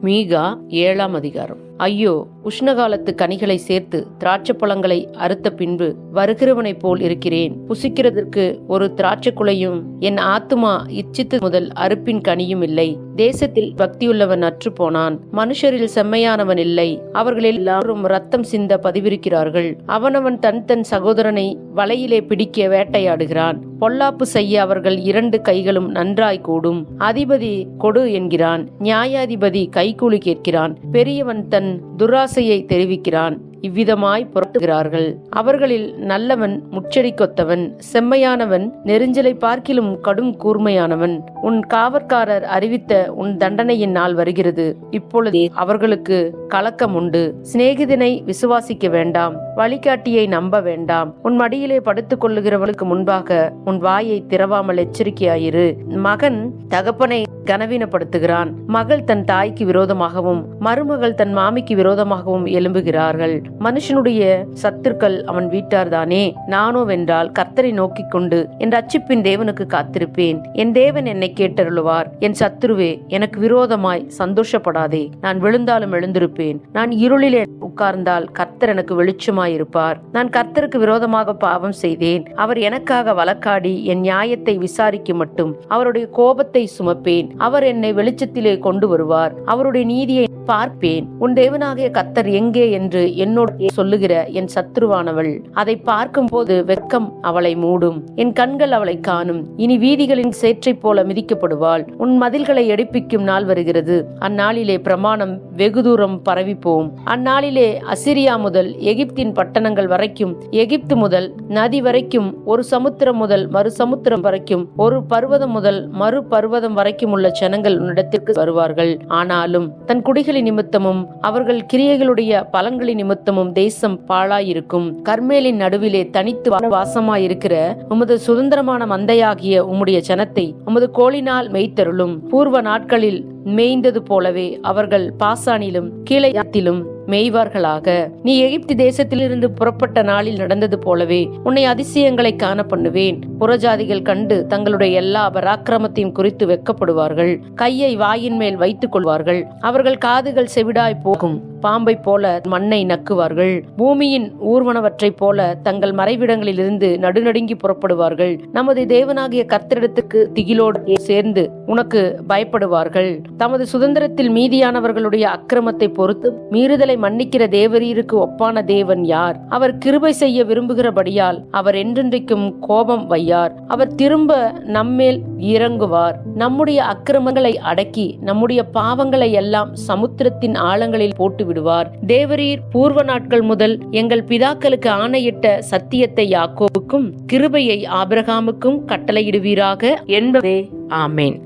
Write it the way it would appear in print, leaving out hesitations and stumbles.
மீகா 7ஆம் அதிகாரம். ஐயோ, உஷ்ணகாலத்து கனிகளை சேர்த்து திராட்சை பழங்களை அறுத்த பின்பு வருகிறவனைப் போல் இருக்கிறேன். புசிக்கிறதற்கு ஒரு திராட்சை குலையும் என் ஆத்துமா இச்சித்து முதல் அறுப்பின் கனியும் இல்லை. தேசத்தில் பக்தியுள்ளவன் அற்று போனான். மனுஷரில் செம்மையானவன் இல்லை. அவர்கள் எல்லாரும் ரத்தம் சிந்த பதிவிருக்கிறார்கள். அவனவன் தன் தன் சகோதரனை வலையிலே பிடிக்க வேட்டையாடுகிறான். பொல்லாப்பு செய்ய அவர்கள் 2 கைகளும் நன்றாய் கூடும். அதிபதி கொடு என்கிறான், நியாயாதிபதி கைக்கூலி கேட்கிறான். பெரியவன் தன் துராசையை தெரிவிக்கிறான். இவ்விதமாய் புரட்டுகிறார்கள். அவர்களில் நல்லவன் முச்செடி கொத்தவன், செம்மையானவன் நெருஞ்சலை பார்க்கிலும் கடும் கூர்மையானவன். உன் காவற்காரர் அறிவித்த உன் தண்டனையின் நாள் வருகிறது. இப்பொழுதே அவர்களுக்கு கலக்கம் உண்டு. சிநேகிதனை விசுவாசிக்க வேண்டாம், வழிகாட்டியை நம்ப வேண்டாம். உன் மடியிலே படுத்துக் கொள்ளுகிறவளுக்கு முன்பாக உன் வாயை திறவாமல் எச்சரிக்கையாயிரு. மகன் தகப்பனை கனவீனப்படுத்துகிறான். மகள் தன் தாய்க்கு விரோதமாகவும் மருமகள் தன் மாமிக்கு விரோதமாகவும் எழும்புகிறார்கள். மனுஷனுடைய சத்துருக்கள் அவன் வீட்டார்தானே. நானோ வென்றால் கர்த்தரை நோக்கிக் கொண்டு என் ரட்சிப்பின் தேவனுக்கு காத்திருப்பேன். என் தேவன் என்னை கேட்டருளுவார். என் சத்துருவே, எனக்கு விரோதமாய் சந்தோஷப்படாதே. நான் விழுந்தாலும் எழுந்திருப்பேன். நான் இருளிலே உட்கார்ந்தால் கர்த்தர் எனக்கு வெளிச்சமாயிருப்பார். நான் கர்த்தருக்கு விரோதமாக பாவம் செய்தேன். அவர் எனக்காக வழக்காடி என் நியாயத்தை விசாரிக்க மட்டும் அவருடைய கோபத்தை சுமப்பேன். அவர் என்னை வெளிச்சத்திலே கொண்டு வருவார். அவருடைய நீதியை பார்ப்பேன். உன் தேவனாகிய கர்த்தர் எங்கே என்று என்னோடு சொல்லுகிற என் சத்துருவானவள். அதை பார்க்கும் போது வெட்கம் அவளை மூடும். என் கண்கள் அவளை காணும். இனி வீதிகளின் சேற்றை போல மிதிக்கப்படுவாள். உன் மதில்களை எடுப்பிக்கும் நாள் வருகிறது. அந்நாளிலே பிரமாணம் வெகு தூரம் பரவிப்போம். அந்நாளிலே அசிரியா முதல் எகிப்தின் பட்டணங்கள் வரைக்கும், எகிப்து முதல் நதி வரைக்கும், ஒரு சமுத்திரம் முதல் மறு சமுத்திரம் வரைக்கும், ஒரு பர்வதம் முதல் மறு பர்வதம் வரைக்கும் உள்ள ஜனங்கள் உன்னிடத்திற்கு வருவார்கள். ஆனாலும் தன் குடிகளின் நிமித்தமும் அவர்கள் கிரியைகளுடைய பலன்களின் நிமித்தமும் தேசம் பாழாயிருக்கும். கர்மேலின் நடுவிலே தனித்து வாசமாயிருக்கிற உமது சுதந்திரமான மந்தையாகிய உம்முடைய ஜனத்தை உமது கோலினால் மெய்த்தருளும். பூர்வ நாட்களில் மேய்ந்தது போலவே அவர்கள் பாசானிலும் கீழையாத்திலும் மேய்வார்களாக. நீ எகிப்து தேசத்திலிருந்து புறப்பட்ட நாளில் நடந்தது போலவே உன்னை அதிசயங்களை காண பண்ணுவேன். புறஜாதிகள் கண்டு தங்களுடைய எல்லா பராக்கிரமத்தையும் குறித்து வெட்கப்படுவார்கள். கையை வாயின் மேல் வைத்துக் கொள்வார்கள். அவர்கள் காதுகள் செவிடாய் போகும். பாம்பை போல மண்ணை நக்குவார்கள். பூமியின் ஊர்வனவற்றை போல தங்கள் மறைவிடங்களில் இருந்து நடுநடுங்கி புறப்படுவார்கள். நமது தேவனாகிய கர்த்தரிடத்துக்கு திகிலோடு சேர்ந்து உனக்கு பயப்படுவார்கள். தமது சுதந்திரத்தில் மீதியானவர்களுடைய அக்கிரமத்தை பொறுத்து மீறுதலை மன்னிக்கிற தேவரீருக்கு ஒப்பான தேவன் யார்? அவர் கிருபை செய்ய விரும்புகிறபடியால் அவர் என்றென்றைக்கும் கோபம் வையார். அவர் திரும்ப நம்மேல் இறங்குவார். நம்முடைய அக்கிரமங்களை அடக்கி நம்முடைய பாவங்களை எல்லாம் சமுத்திரத்தின் ஆழங்களில் போட்டு விடுவார். தேவரீர் பூர்வ நாட்கள் முதல் எங்கள் பிதாக்களுக்கு ஆணையிட்ட சத்தியத்தை யாக்கோபுக்கும் கிருபையை ஆபிரகாமுக்கும் கட்டளையிடுவீராக என்பதே. ஆமேன்.